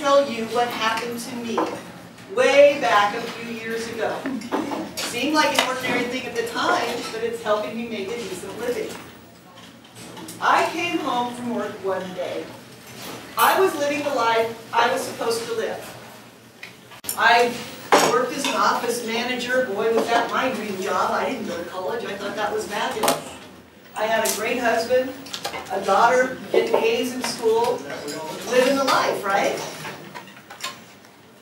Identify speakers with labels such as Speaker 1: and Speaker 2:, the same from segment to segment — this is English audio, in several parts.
Speaker 1: tell you what happened to me way back a few years ago. Seemed like an ordinary thing at the time, but it's helping me make a decent living. I came home from work one day. I was living the life I was supposed to live. I worked as an office manager. Boy, was that my dream job. I didn't go to college. I thought that was fabulous. I had a great husband, a daughter, getting A's in school, living the life, right?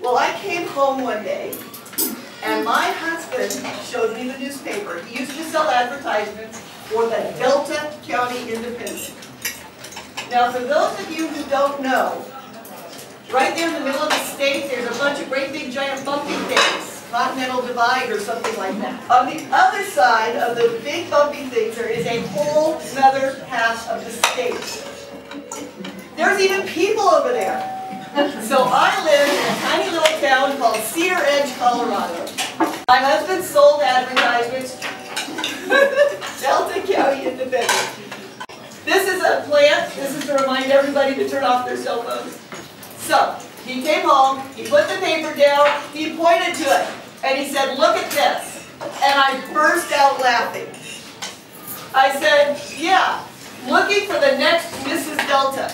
Speaker 1: Well, I came home one day, and my husband showed me the newspaper. He used to sell advertisements for the Delta County Independent. Now, for those of you who don't know, right there in the middle of the state, there's a bunch of great big giant bumpy things, Continental Divide or something like that. On the other side of the big bumpy things, there is a whole other half of the state. There's even people over there. So I live in a tiny little town called Cedar Edge, Colorado. My husband sold advertisements, Delta County Independent. This is a plant. This is to remind everybody to turn off their cell phones. So, he came home, he put the paper down, he pointed to it, and he said, "Look at this." And I burst out laughing. I said, "Yeah, looking for the next Mrs. Delta.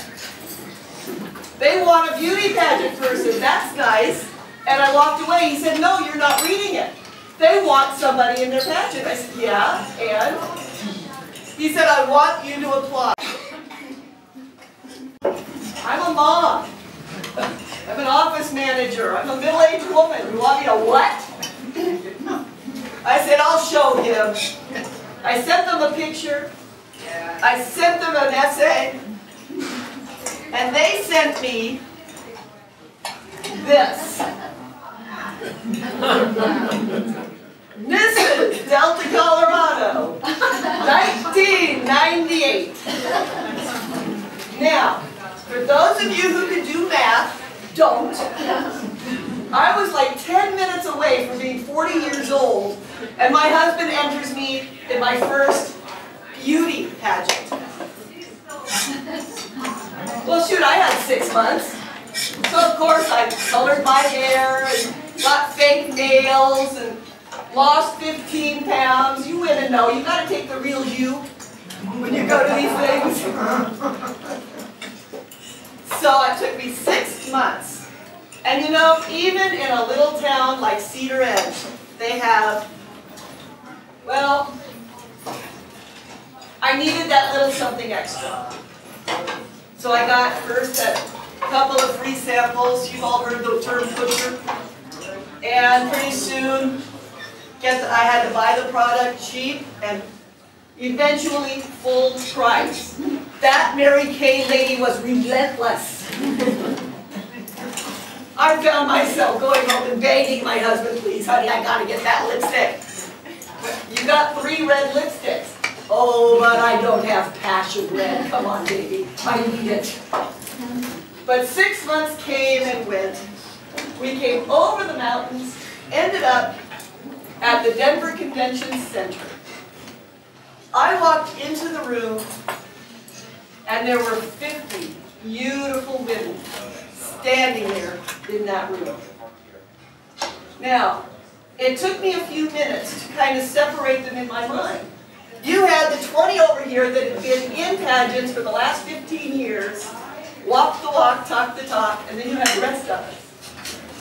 Speaker 1: They want a beauty pageant person, that's nice." And I walked away. He said, "No, you're not reading it. They want somebody in their pageant." I said, "Yeah, and?" He said, "I want you to apply." I'm a mom. I'm an office manager. I'm a middle-aged woman. You want me to what? I said, "I'll show him." I sent them a picture. I sent them an essay. And they sent me this. Mrs. Delta, Colorado, 1998. Now, for those of you who can do math, don't. I was like 10 minutes away from being 40 years old, and my husband enters me in my first beauty pageant. Well, shoot, I had 6 months. So, of course, I colored my hair and got fake nails and lost 15 pounds. You women know, you got to take the real you when you go to these things. So it took me 6 months. And you know, even in a little town like Cedar Edge, they have, well, I needed that little something extra. So I got first a couple of free samples. You've all heard the term pusher. And pretty soon, I had to buy the product cheap and eventually full price. That Mary Kay lady was relentless. I found myself going home and begging my husband, "Please, honey, I gotta get that lipstick." "You got 3 red lipsticks." "Oh, but I don't have passion red. Come on, baby. I need it." But 6 months came and went. We came over the mountains, ended up at the Denver Convention Center. I walked into the room, and there were 50 beautiful women standing there in that room. Now, it took me a few minutes to kind of separate them in my mind. You had the 20 over here that had been in pageants for the last 15 years, walked the walk, talked the talk, and then you had the rest of us.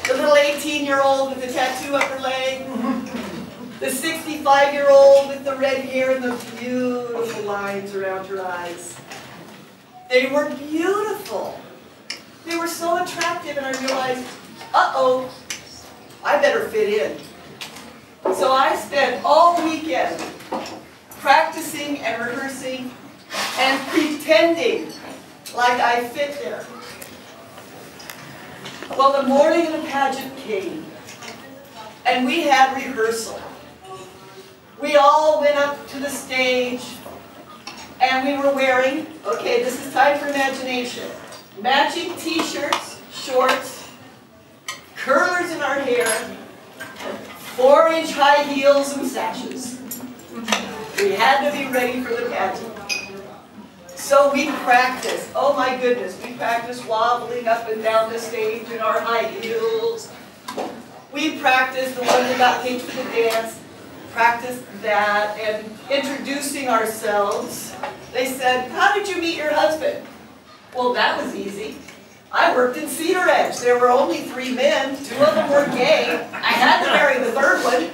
Speaker 1: The little 18-year-old with the tattoo up her leg, the 65-year-old with the red hair and the beautiful lines around her eyes. They were beautiful. They were so attractive, and I realized, uh-oh, I better fit in. So I spent all weekend practicing and rehearsing and pretending like I fit there. Well, the morning of the pageant came, and we had rehearsal. We all went up to the stage, and we were wearing, okay, this is time for imagination, matching t-shirts, shorts, curlers in our hair, 4-inch high heels and sashes. We had to be ready for the pageant. So we practiced. Oh my goodness, we practiced wobbling up and down the stage in our high heels. We practiced the one that got picked for the dance, practiced that, and introducing ourselves. They said, "How did you meet your husband?" Well, that was easy. I worked in Cedar Edge. There were only 3 men. 2 of them were gay. I had to marry the 3rd one.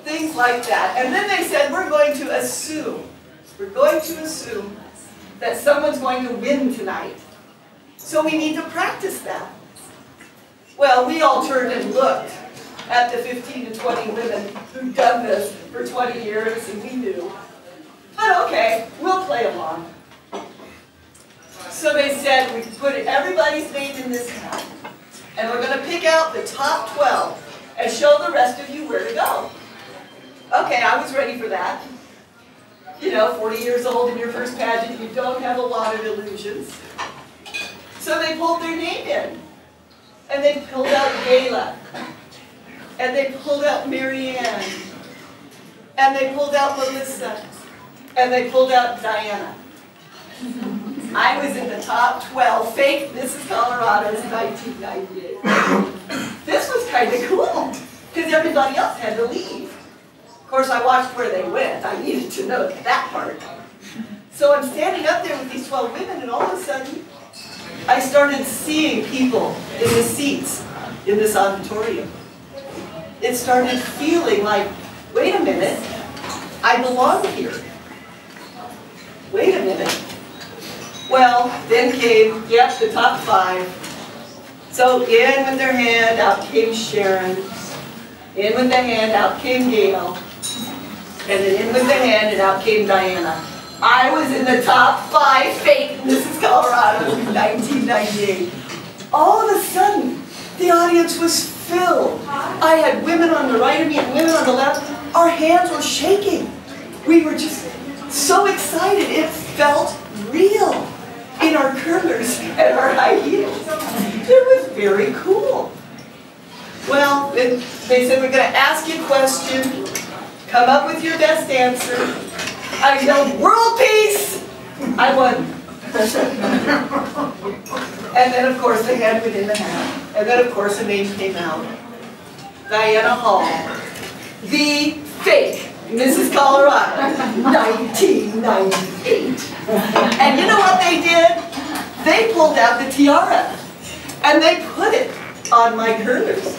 Speaker 1: Things like that. And then they said, we're going to assume that someone's going to win tonight. So we need to practice that. Well, we all turned and looked at the 15 to 20 women who'd done this for 20 years, and we knew. But okay, we'll play along. So they said, we put everybody's name in this hat, and we're going to pick out the top 12 and show the rest of you where to go. Okay, I was ready for that. You know, 40 years old in your first pageant, you don't have a lot of illusions. So they pulled their name in, and they pulled out Gayla, and they pulled out Marianne, and they pulled out Melissa, and they pulled out Diana. I was in the top 12, fake Mrs. Colorado's 1998. This was kind of cool, because everybody else had to leave. Of course, I watched where they went. I needed to know that part. So I'm standing up there with these 12 women, and all of a sudden, I started seeing people in the seats in this auditorium. It started feeling like, wait a minute, I belong here. Wait a minute. Well, then came, yep, the top 5. So in with their hand, out came Sharon. In with the hand, out came Gail. And then in with the hand, and out came Diana. I was in the top 5 fake Mrs. Colorado in 1998. All of a sudden, the audience was filled. I had women on the right of me and women on the left. Our hands were shaking. We were just so excited. It felt real in our curlers and our high heels. It was very cool. Well, they said, we're going to ask you a question. Come up with your best answer. I yelled, world peace! I won. And then, of course, the hand went in the hat. And then, of course, the name came out. Diana Hall. The fake Mrs. Colorado, 1998. And you know what they did? They pulled out the tiara. And they put it on my curlers.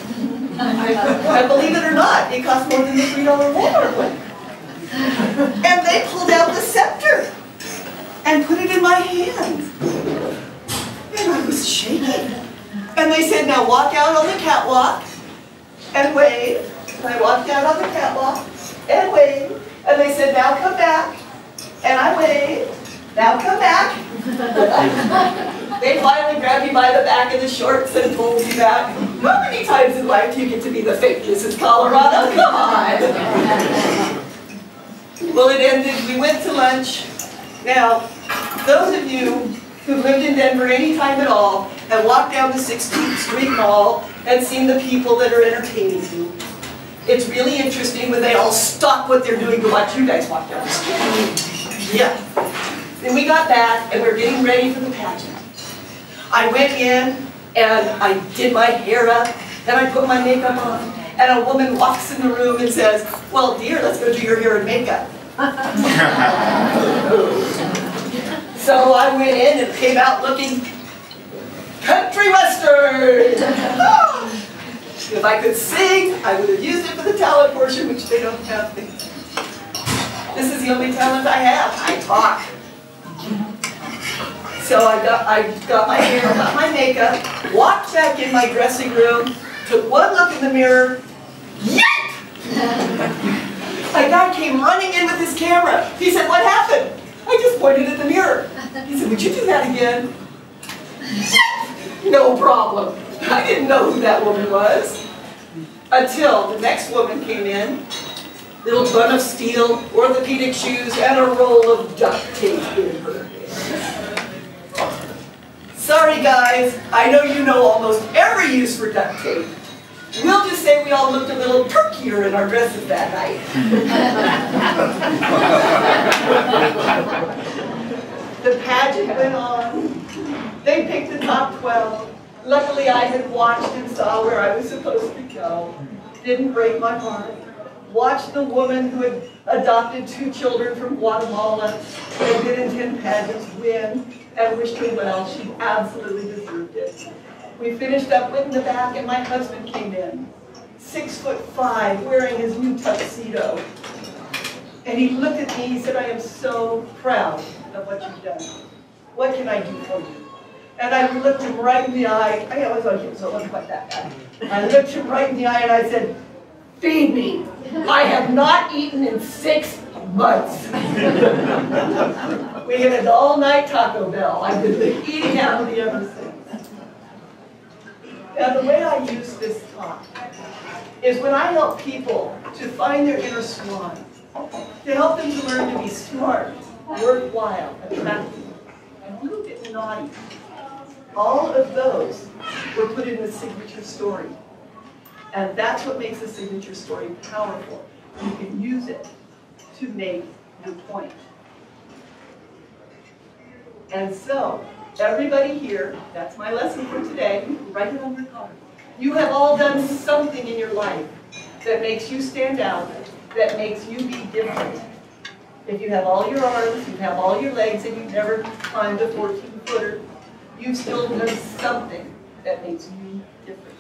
Speaker 1: And believe it or not, it cost more than the $3 Walmart one. And they pulled out the scepter and put it in my hand. And I was shaking. And they said, now walk out on the catwalk and wave. And I walked out on the catwalk and waved. And they said, now come back. And I waved. Now come back. They finally grabbed me by the back of the shorts and pulled me back. How many times in life do you get to be the fake Mrs. Colorado? Come on. Well, it ended. We went to lunch. Now, those of you who've lived in Denver any time at all have walked down the 16th Street Mall and seen the people that are entertaining you. It's really interesting when they all stop what they're doing to watch you guys walk down the street. Yeah. Then we got back and we're getting ready for the pageant. I went in and I did my hair up and I put my makeup on. And a woman walks in the room and says, well, dear, let's go do your hair and makeup. So I went in and came out looking country western. If I could sing, I would have used it for the talent portion, which they don't have. This is the only talent I have. I talk. So I got my hair, got my makeup, walked back in my dressing room, took one look in the mirror. Yep! A guy came running in with his camera. He said, what happened? I just pointed at the mirror. He said, would you do that again? No problem. I didn't know who that woman was. Until the next woman came in, little bun of steel, orthopedic shoes, and a roll of duct tape in her hair. Sorry guys, I know you know almost every use for duct tape. We'll just say we all looked a little perkier in our dresses that night. The pageant went on. They picked the top 12. Luckily, I had watched and saw where I was supposed to go. Didn't break my heart. Watched the woman who had adopted 2 children from Guatemala and didn't 10 pageants win, and wished her well. She absolutely deserved it. We finished up in the back, and my husband came in, 6'5", wearing his new tuxedo. And he looked at me, he said, "I am so proud of what you've done. What can I do for you?" And I looked him right in the eye. I was on him, so it wasn't quite that bad. I looked him right in the eye and I said, "Feed me. I have not eaten in 6 months." We had an all-night Taco Bell. I've been eating happily ever since. Now, the way I use this talk is when I help people to find their inner swan, to help them to learn to be smart, worthwhile, attractive, and a little bit naughty. All of those were put in the signature story. And that's what makes a signature story powerful. You can use it to make your point. And so, everybody here, that's my lesson for today, write it on your card. You have all done something in your life that makes you stand out, that makes you be different. If you have all your arms, you have all your legs, and you've never climbed a 14-footer, you've still done something that makes you different.